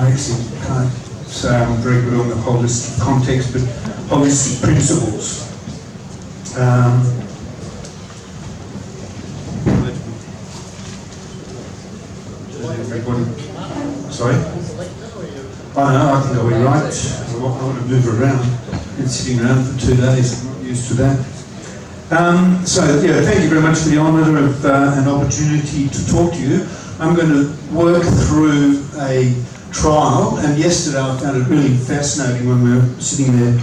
I actually can't say I'm very good on the holistic context, but holistic principles. Everybody, sorry? Oh no, I think I'll be right. I want to move around. I've been sitting around for 2 days, I'm not used to that. So yeah, thank you very much for the honour of an opportunity to talk to you. I'm going to work through a trial, and yesterday I found it really fascinating when we were sitting there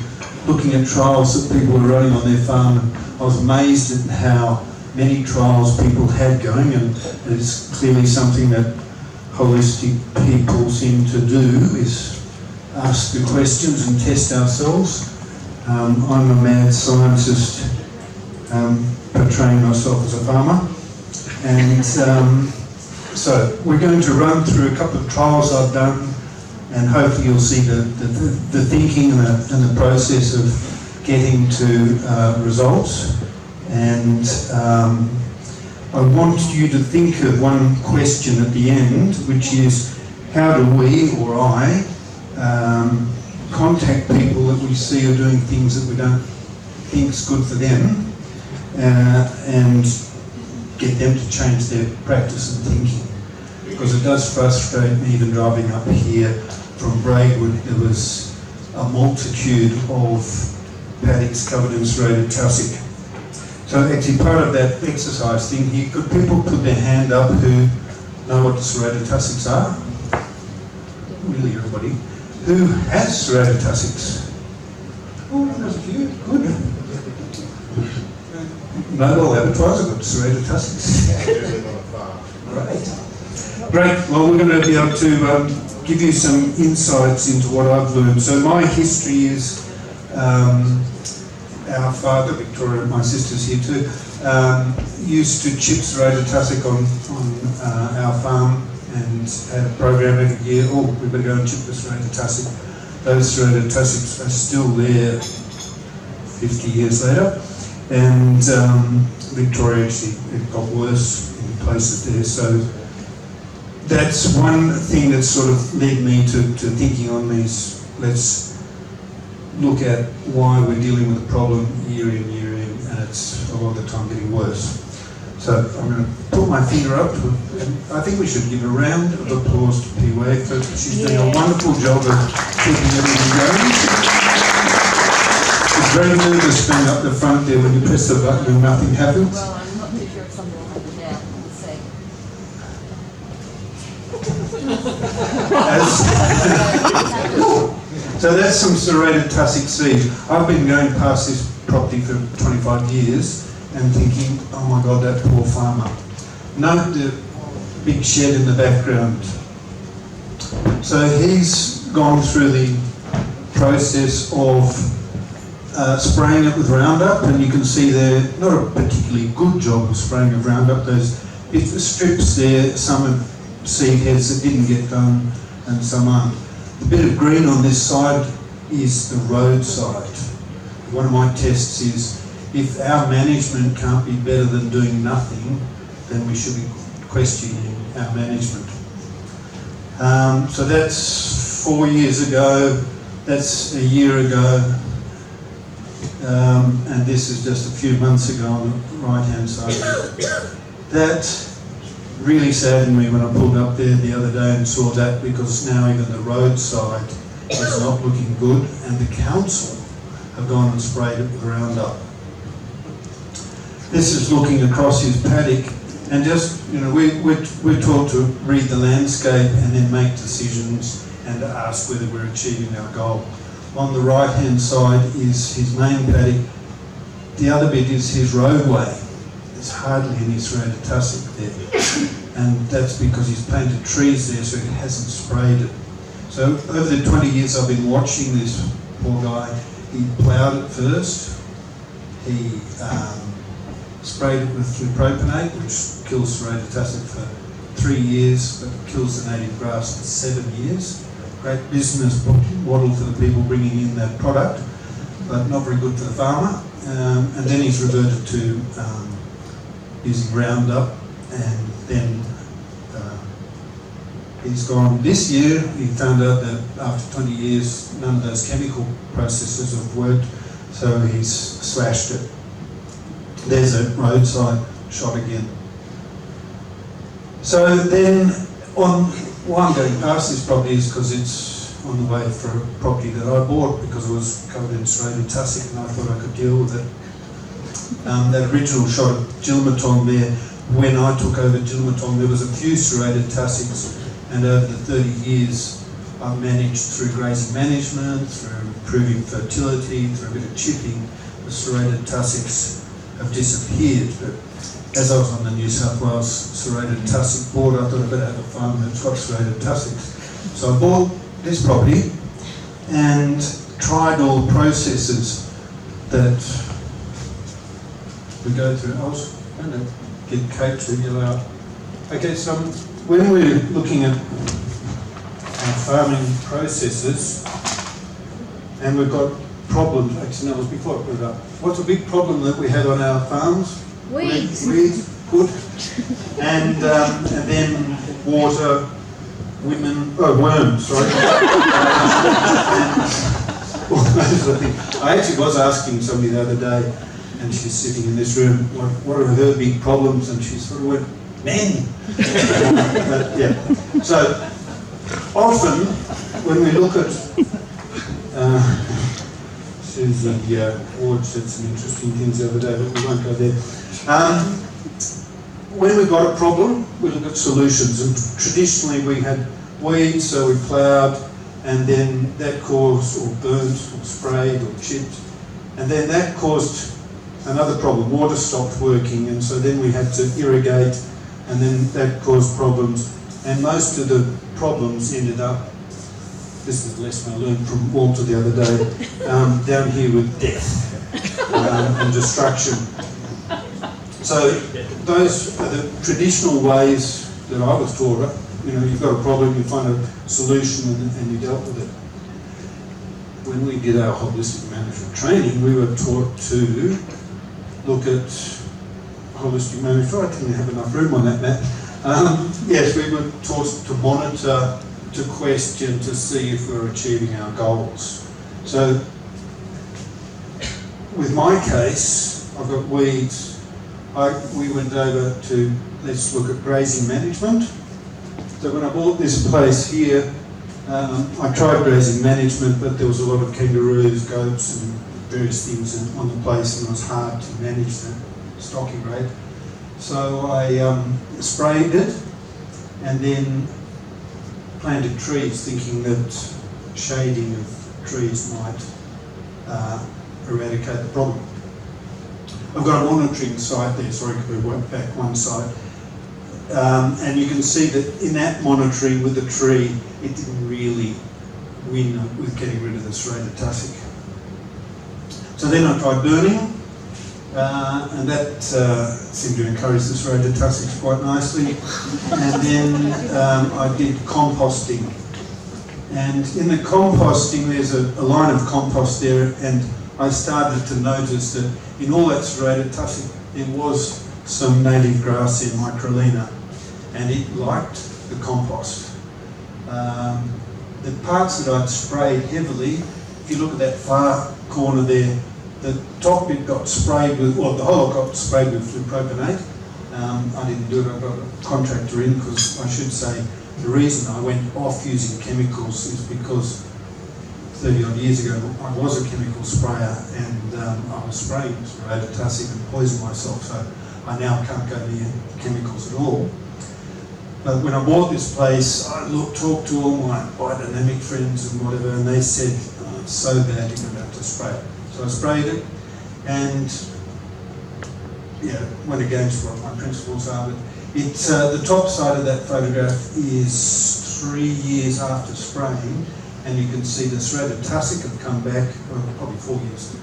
looking at trials that people were running on their farm. I was amazed at how many trials people had going, and it's clearly something that holistic people seem to do, is ask the questions and test ourselves. I'm a mad scientist portraying myself as a farmer, and so we're going to run through a couple of trials I've done, and hopefully you'll see the thinking and the process of getting to results. And I want you to think of one question at the end, which is, how do we, or I, contact people that we see are doing things that we don't think is good for them, and get them to change their practice and thinking. Because it does frustrate me, even driving up here from Braidwood, there was a multitude of paddocks covered in serrated tussock. So actually part of that exercise thing here, could people put their hand up who know what the serrated tussocks are? Really, everybody. Who has serrated tussocks? Oh, there's a few. Good. Mobile abattoirs have got serrated tussocks. Great. Well, we're going to be able to give you some insights into what I've learned. So my history is our father, Victoria, my sister's here too, used to chip serrated tussock on our farm, and had a program every year. Oh, we better go and chip the serrated tussock. Those serrated tussocks are still there 50 years later, and Victoria actually, it got worse in places there. So that's one thing that sort of led me to thinking on these. Let's look at why we're dealing with a problem year in, and it's a lot of the time getting worse. So I'm going to put my finger up. I think we should give a round of applause to P. Wade, for she's doing a wonderful job of keeping everything going. She's very nervous being up the front there when you press the button and nothing happens. Well, I'm not too sure if somebody will have it now. We'll see. So that's some serrated tussock seed. I've been going past this property for 25 years and thinking, oh my God, that poor farmer. Note the big shed in the background. So he's gone through the process of spraying it with Roundup, and you can see there, not a particularly good job of spraying with Roundup. Those strips there, some are seed heads that didn't get done and some aren't. The bit of green on this side is the road side. One of my tests is, if our management can't be better than doing nothing, then we should be questioning our management. So that's 4 years ago, that's a year ago, and this is just a few months ago on the right-hand side. That really saddened me when I pulled up there the other day and saw that, because now even the roadside is not looking good, and the council have gone and sprayed it with Roundup. This is looking across his paddock, and just, you know, we're taught to read the landscape and then make decisions and ask whether we're achieving our goal. On the right-hand side is his main paddock. The other bit is his roadway. There's hardly any serrated tussock there, and that's because he's planted trees there, so he hasn't sprayed it. So over the 20 years I've been watching this poor guy, he ploughed it first, he sprayed it with flupropanate, which kills serrated tussock for 3 years, but kills the native grass for 7 years. Great business model for the people bringing in that product, but not very good for the farmer. And then he's reverted to using Roundup, and then he's gone. This year he found out that after 20 years none of those chemical processes have worked, so he's slashed it. There's a roadside shot again. So then, why I'm going past this property is because it's on the way for a property that I bought because it was covered in serrated tussock and I thought I could deal with it. That original shot of Gilmatong there, when I took over Gilmatong, there was a few serrated tussocks, and over the 30 years I've managed through grazing management, through improving fertility, through a bit of chipping, the serrated tussocks have disappeared. But as I was on the New South Wales serrated tussock board, I thought I'd better have a farm that's got serrated tussocks. So I bought this property and tried all the processes that we go through. I was going to get Kate to yell out. Okay, so when we're looking at our farming processes and we've got problems, actually no, it was before I put it up. What's a big problem that we have on our farms? Weeds. Weeds, good. And then water, worms, sorry. And all those sort of things. I actually was asking somebody the other day, and she's sitting in this room, what are her big problems? And she sort of went, men. But, yeah. So often when we look at Susie Ward said some interesting things the other day, but we won't go there. When we've got a problem, we look at solutions, and traditionally we had weeds, so we ploughed, and then that caused, or burnt, or sprayed, or chipped, and then that caused another problem. Water stopped working, and so then we had to irrigate, and then that caused problems, and most of the problems ended up, this is a lesson I learned from Walter the other day, down here with death and destruction. So those are the traditional ways that I was taught. You know, you've got a problem, you find a solution, and you dealt with it. When we did our holistic management training, we were taught to look at holistic management. I didn't have enough room on that map. Yes, we were taught to monitor, to question, to see if we're achieving our goals. So with my case, I've got weeds. We went over to, let's look at grazing management. So when I bought this place here, I tried grazing management, but there was a lot of kangaroos, goats and various things on the place, and it was hard to manage the stocking rate. So I sprayed it and then planted trees, thinking that shading of trees might eradicate the problem. I've got a monitoring site there, sorry, could we went back one side. And you can see that in that monitoring with the tree, it didn't really win with getting rid of the serrated tussock. So then I tried burning, and that seemed to encourage the serrated tussocks quite nicely. And then I did composting. And in the composting, there's a line of compost there, and I started to notice that in all that serrated tussock, there was some native grass in microlina, and it liked the compost. The parts that I'd sprayed heavily, if you look at that far corner there, the top bit got sprayed with, well, the whole lot got sprayed with flupropanate. I didn't do it, I got a contractor in, because I should say the reason I went off using chemicals is because 30 odd years ago I was a chemical sprayer, and I was spraying serrated tussock and poisoned myself, so I now can't go near chemicals at all. But when I bought this place, I talked to all my biodynamic friends and whatever, and they said, oh, it's so bad you're going to have to spray it. So I sprayed it, and yeah, went against what my principles are. But the top side of that photograph is 3 years after spraying, and you can see the serrated tussock have come back, probably 4 years,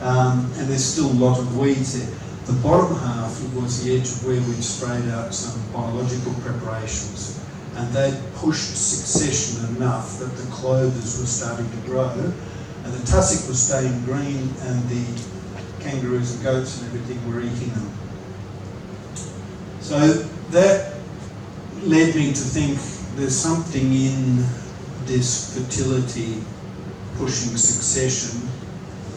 and there's still a lot of weeds there. The bottom half was the edge of where we'd sprayed out some biological preparations, and they'd pushed succession enough that the clovers were starting to grow, and the tussock was staying green, and the kangaroos and goats and everything were eating them. So that led me to think there's something in this fertility pushing succession,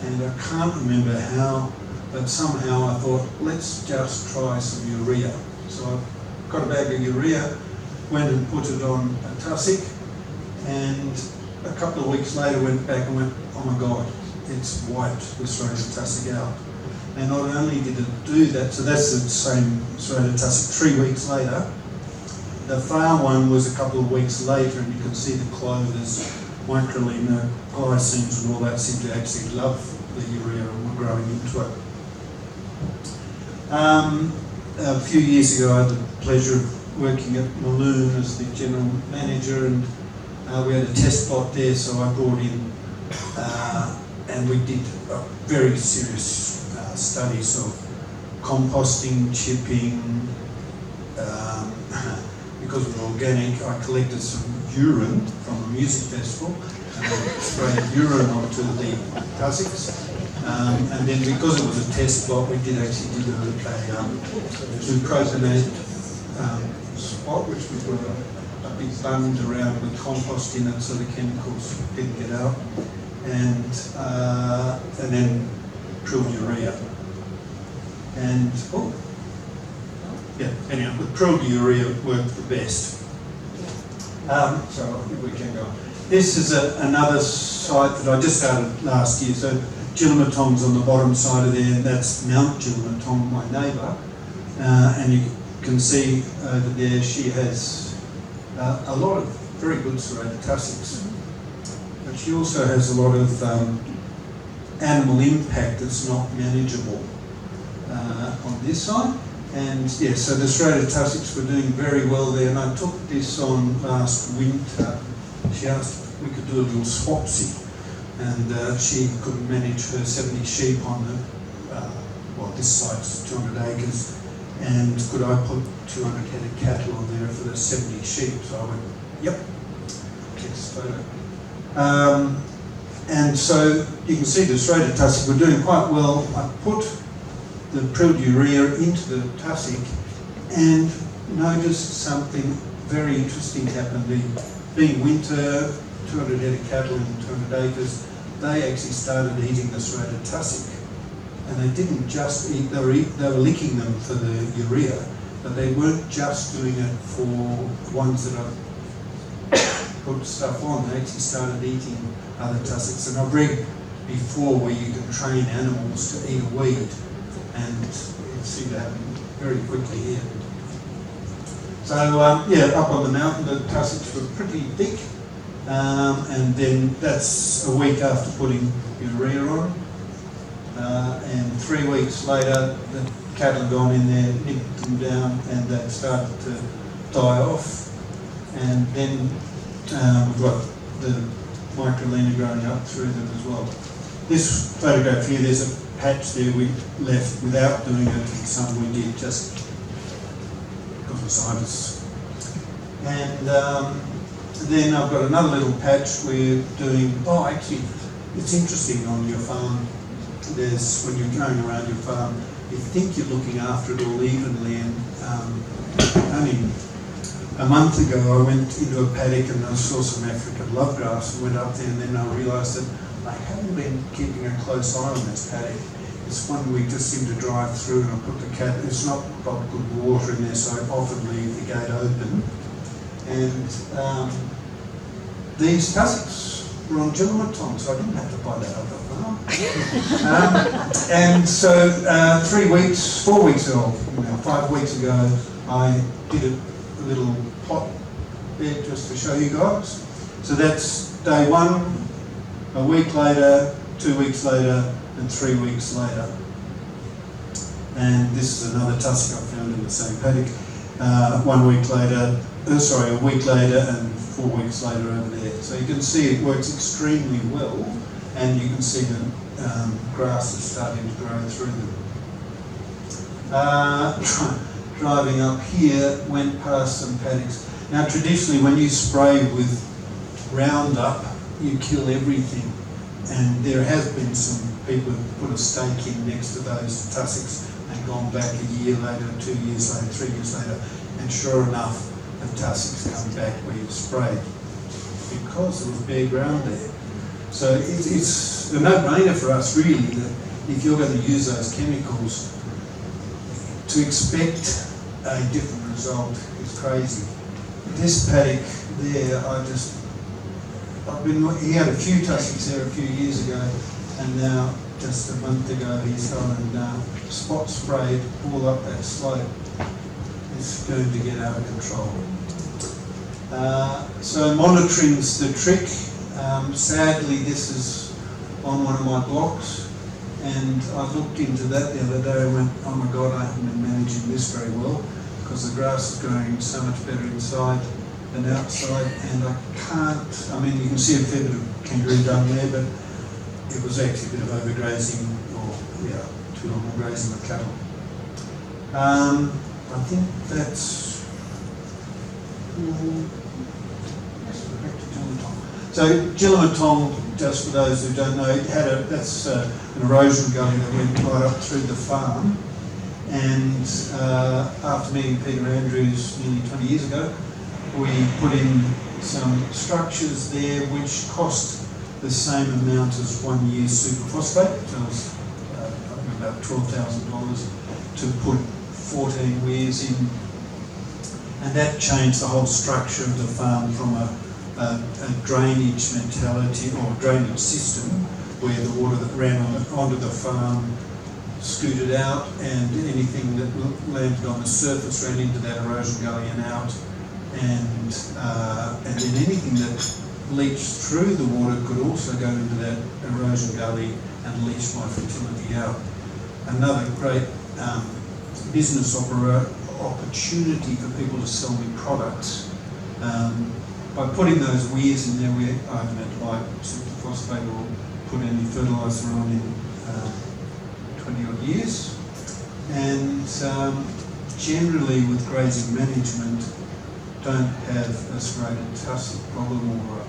and I can't remember how, but somehow I thought, let's just try some urea. So I got a bag of urea, went and put it on a tussock, and a couple of weeks later went back and went, oh my God, it's wiped the serrated tussock out. And not only did it do that, so that's the same serrated tussock 3 weeks later. The far one was a couple of weeks later, and you can see the clovers, microlina, glycines and all that seem to actually love the urea and were growing into it. A few years ago I had the pleasure of working at Maloon as the general manager, and we had a test plot there, so I brought in and we did a very serious studies of composting, chipping. Because we're organic, I collected some urine from a music festival and I sprayed urine onto the tussocks. And then because it was a test plot, we did actually do a glucosinate spot, which we put a big bund around with compost in it so the chemicals didn't get out, and then prilled urea. And anyhow, the prilled urea worked the best. So we can go on. This is another site that I just started last year. So Gillimatong's on the bottom side of there, and that's Mount Gillimatong, my neighbour. And you can see over there she has a lot of very good serrated tussocks. But she also has a lot of animal impact that's not manageable on this side. And yeah, so the serrated tussocks were doing very well there, and I took this on last winter. She asked if we could do a little swapsy, and she could manage her 70 sheep on the, this site's 200 acres, and could I put 200 head of cattle on there for the 70 sheep? So I went, yep, take this photo. And so you can see the serrated tussock were doing quite well. I put the prilled urea into the tussock and noticed something very interesting happened. Being winter, 200 head of cattle in 200 acres, they actually started eating the serrated tussock. And they didn't just eat, they were licking them for the urea, but they weren't just doing it for ones that I put stuff on. They actually started eating other tussocks. And I've read before where you can train animals to eat a weed, and it seemed to happen very quickly here. So up on the mountain the tussocks were pretty thick, and then that's a week after putting urea on, and 3 weeks later the cattle had gone in there, nipped them down, and they started to die off, and then we've got the microlina growing up through them as well. This photograph here, there's a patch there we left without doing it, and some we did just because of scientists. And then I've got another little patch we're doing. Oh, actually, it's interesting on your farm. There's, when you're going around your farm, you think you're looking after it all evenly, and only a month ago I went into a paddock and I saw some African lovegrass and went up there, and then I realised that I haven't been keeping a close eye on this paddock. It's one we just seem to drive through, and I put the cat, it's not got good water in there, so I often leave the gate open. And these tussocks were on Gillimatong, so I didn't have to buy that other farm. And so 4 weeks ago, 5 weeks ago, I did a little plot there just to show you guys. So that's day one, a week later, 2 weeks later, and 3 weeks later. And this is another tussock I found in the same paddock. 1 week later, a week later, and 4 weeks later over there. So you can see it works extremely well, and you can see the grass is starting to grow through them. Driving up here, went past some paddocks. Now traditionally when you spray with Roundup, you kill everything. And there has been some people who put a stake in next to those tussocks and gone back a year later, 2 years later, 3 years later, and sure enough, the tussocks come back where you've sprayed, because there was bare ground there. So it's a no-brainer for us really that if you're going to use those chemicals, to expect a different result is crazy. This paddock there, he had a few tussocks there a few years ago, and now just a month ago he's gone and spot sprayed all up that slope. It's going to get out of control. So monitoring's the trick. Sadly, this is on one of my blocks, and I looked into that the other day and went, oh my God, I haven't been managing this very well, because the grass is growing so much better inside than outside, and I can't, I mean, you can see a fair bit of kangaroo dung there, but it was actually a bit of overgrazing, or too long grazing with cattle. I think that's so Gillamatong, just for those who don't know, that's an erosion gully that went right up through the farm, and after meeting Peter Andrews nearly 20 years ago, we put in some structures there which cost the same amount as 1 year's superphosphate. So it was about $12,000 to put 14 weirs in, and that changed the whole structure of the farm from a drainage mentality or drainage system where the water that ran onto the farm scooted out, and anything that landed on the surface ran into that erosion gully and out, and then anything that leached through the water could also go into that erosion gully and leach my fertility out. Another great business opportunity for people to sell me products. By putting those weirs in there, I haven't had to buy superphosphate or put any fertiliser on in 20 odd years. And generally with grazing management, don't have a serrated tussock problem or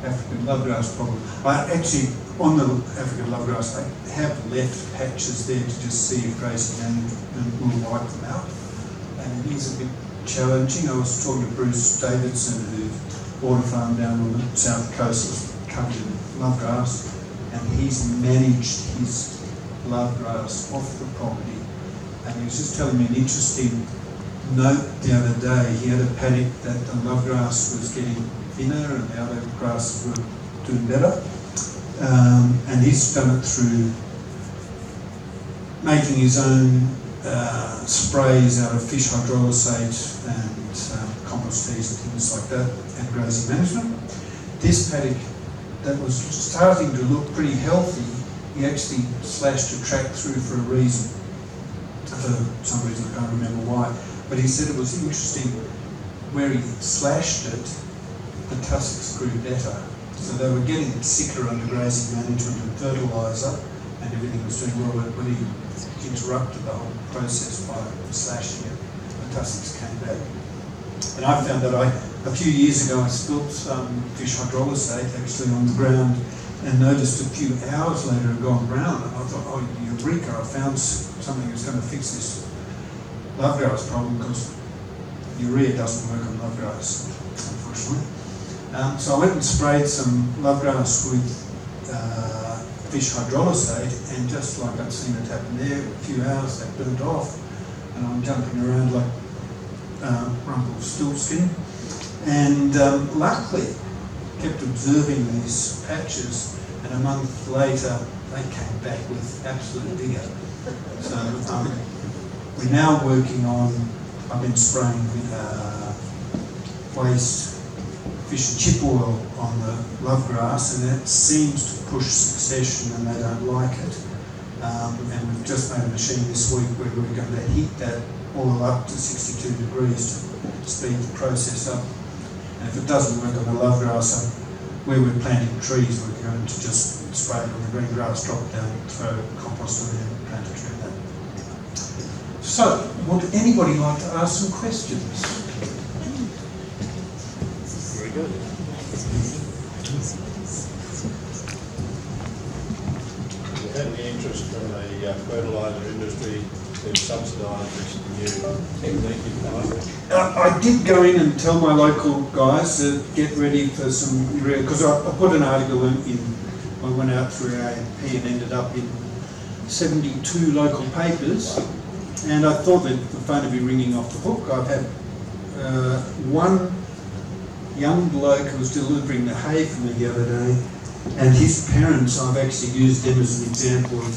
African lovegrass problem. On the African lovegrass, I have left patches there to just see if grazing management will wipe them out. And it is a bit challenging. I was talking to Bruce Davidson, who bought a farm down on the south coast, was covered in lovegrass, and he's managed his lovegrass off the property. And he was just telling me an interesting note the other day. He had a paddock that the lovegrass was getting thinner and the other grasses were doing better. And he's done it through making his own sprays out of fish hydrolysate and compost teas and things like that, and grazing management. This paddock that was starting to look pretty healthy, he actually slashed a track through for a reason. For some reason, I can't remember why. But he said it was interesting, where he slashed it, the tussocks grew better. So they were getting sicker under grazing management and fertiliser, and everything was doing well, but when he interrupted the whole process by slashing it, the tussocks came back. And I found that a few years ago I spilt some fish hydrolysate actually on the ground, and noticed a few hours later it had gone brown. And I thought, oh, eureka, I found something that's going to fix this lovegrass problem, because urea doesn't work on lovegrass, unfortunately. So I went and sprayed some lovegrass with fish hydrolysate, and just like I'd seen it happen there, a few hours that burnt off, and I'm jumping around like Rumpelstiltskin, and luckily kept observing these patches, and a month later they came back with absolute vigour. So we're now working on, I've been spraying waste fish and chip oil on the lovegrass, and that seems to push succession and they don't like it. And we've just made a machine this week where we're going to heat that oil up to 62 degrees to speed the process up. And if it doesn't work on the lovegrass, where we're planting trees, we're going to just spray it on the green grass, drop it down, throw compost on it, and plant a tree there. So, would anybody like to ask some questions? Very good. Have you had any interest from the fertiliser industry they've subsidised this new technique in farming? I did go in and tell my local guys to get ready for some urea, because I put an article I went out through AMP and ended up in 72 local papers, and I thought that the phone would be ringing off the hook. I've had one young bloke who was delivering the hay for me the other day, and his parents, I've actually used them as an example of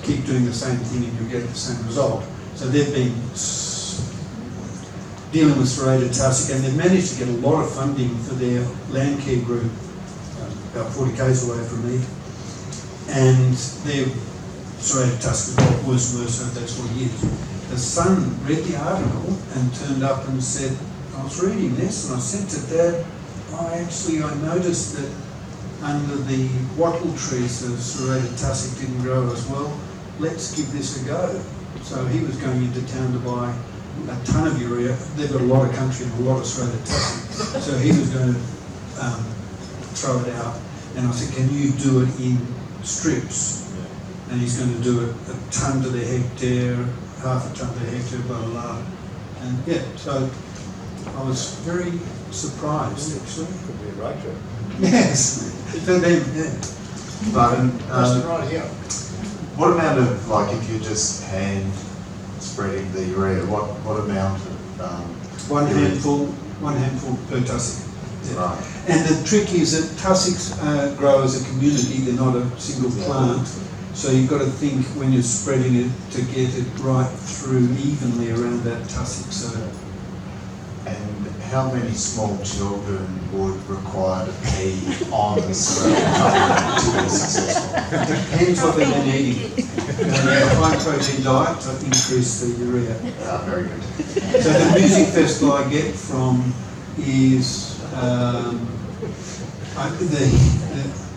keep doing the same thing and you'll get the same result. So they've been dealing with serrated tussock, and they've managed to get a lot of funding for their land care group, about 40 k's away from me. And their serrated tussock has got worse and worse, so that's what it is. The son read the article and turned up and said, I was reading this and I said to Dad, I noticed that under the wattle trees the serrated tussock didn't grow as well. Let's give this a go. So he was going into town to buy a ton of urea. They've got a lot of country and a lot of serrated tussock. So he was going to throw it out. And I said, can you do it in strips? And he's going to do it a ton to the hectare, half a ton to the hectare, blah, blah, blah. And yeah, so I was very surprised, actually. Could be a great job. Yes, for them, yeah. But right here. what amount of, like, if you're just hand spreading the urea, what amount of One urea? handful per tussock. Yeah. Right. And the trick is that tussocks grow as a community, they're not a single plant. So you've got to think when you're spreading it to get it right through evenly around that tussock. So And how many small children would require to pee on the serrated tussock to be successful? depends what they've been eating. A high protein diet to increase the urea. Very good. So the music festival I get from is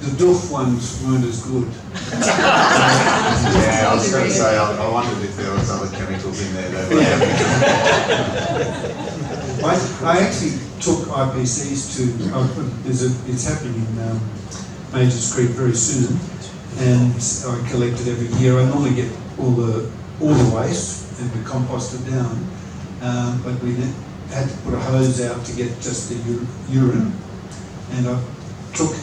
the Duff ones weren't as good. Yeah, I was going to say, I wondered if there was other chemicals in there that were I actually took IPCs to, it's happening in Majors Creek very soon, and I collect it every year. I normally get all the waste and we compost it down, but we had to put a hose out to get just the urine, and I took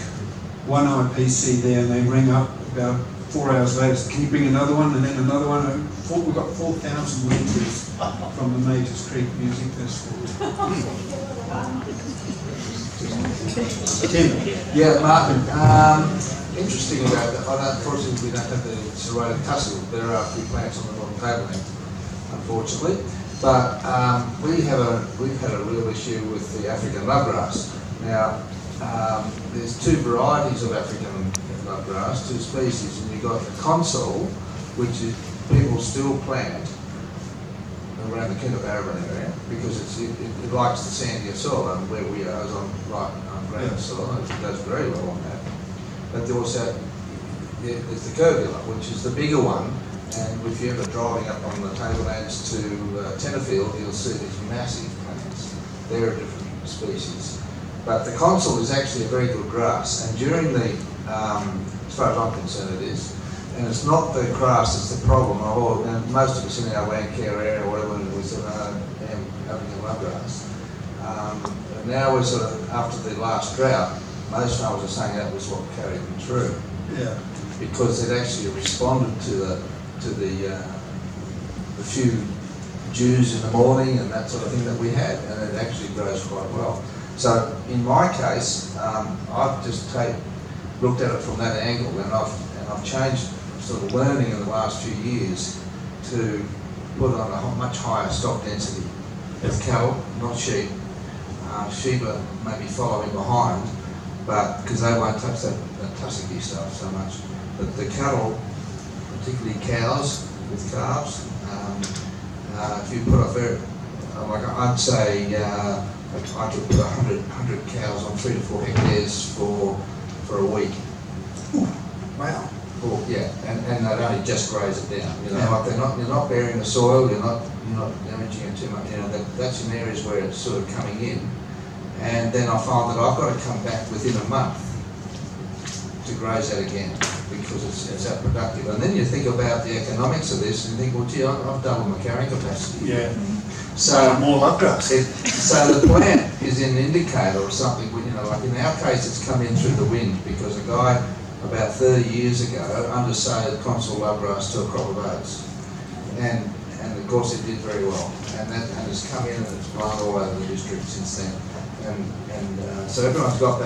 one IPC there and they rang up about 4 hours later, said, can you bring another one, and then another one. We got 4,000 litres from the Majors Creek Music Festival. Tim? Yeah, Martin. Interesting about that. Unfortunately, we don't have the serrated tussock. There are a few plants on the bottom tableland, unfortunately. But we've had a real issue with the African lovegrass. Now, there's two varieties of African lovegrass, two species, and you've got the console, which is people still plant around the Coonabarabran area because it likes the sandier soil, and where we are is on ground soil, and it does very well on that. But there also there's the curvula, which is the bigger one, and if you're ever driving up on the tablelands to Tenterfield, you'll see these massive plants. They're a different species. But the console is actually a very good grass, and during the, as far as I'm concerned it is, and it's not the grass that's the problem. And most of us in our land care area, whatever, we sort of having a lovegrass. And now we're sort of, after the last drought, most farmers are saying that was what carried them through. Yeah. Because it actually responded to the few dews in the morning and that sort of thing that we had, and it actually grows quite well. So in my case, I've just looked at it from that angle, and I've changed sort of learning in the last few years to put on a much higher stock density of cattle, not sheep. Sheep are maybe following behind, but because they won't touch that tussocky stuff so much. But the cattle, particularly cows with calves, if you put like I'd say I could put 100 cows on 3 to 4 hectares for a week. Wow. Yeah, and they'd only just graze it down. You know, like you're not burying the soil, you're not damaging it too much. You know, that's in areas where it's sort of coming in. And then I find that I've got to come back within a month to graze that again. because it's that productive. And then you think about the economics of this and you think, well, gee, I've doubled my carrying capacity. Yeah. So More love grass. so the plant is an indicator of something. You know, like in our case, it's come in through the wind because a guy about 30 years ago undersowed consul lovegrass to a crop of oats, and of course it did very well, and it's come in and it's blown all over the district since then, and so everyone's got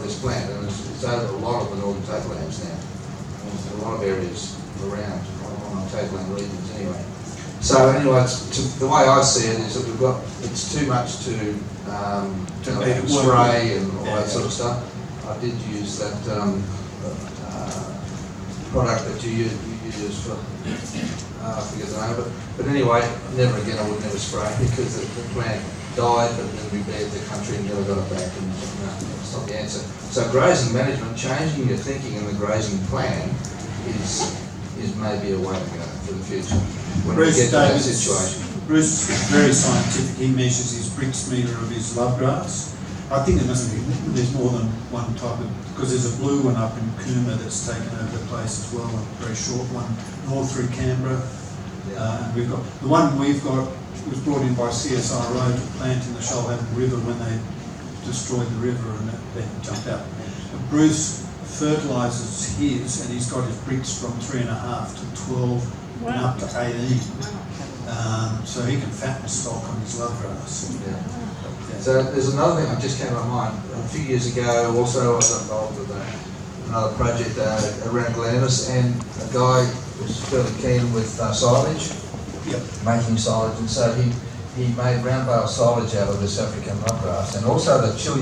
this plant, and it's over a lot of the northern tablelands now, and a lot of areas around on the tableland regions anyway. So anyway, the way I see it is that it's too much to spray and all that sort of stuff. I did use that product that you use for, I forget the name, but anyway, never again, I would never spray because the plant died, but then we bared the country and never got it back, and no, that's not the answer. So grazing management, changing your thinking in the grazing plan is maybe a way to go for the future. When we get to that situation. Bruce is very scientific. He measures his Brix meter of his love grass. I think there's more than one type of, because there's a blue one up in Cooma that's taken over the place as well, a very short one, north through Canberra. And we've got, the one we've got was brought in by CSIRO to plant in the Shoalhaven River when they destroyed the river and it then jumped out. But Bruce fertilises his, and he's got his Brix from 3.5 to 12 and up to 18. So he can fatten stock on his love grass. Yeah. So there's another thing that just came to mind. A few years ago, also I was involved with another project around Glennis, and a guy was fairly keen with silage, making silage, and so he made round bale silage out of this African love grass, and also the Chilean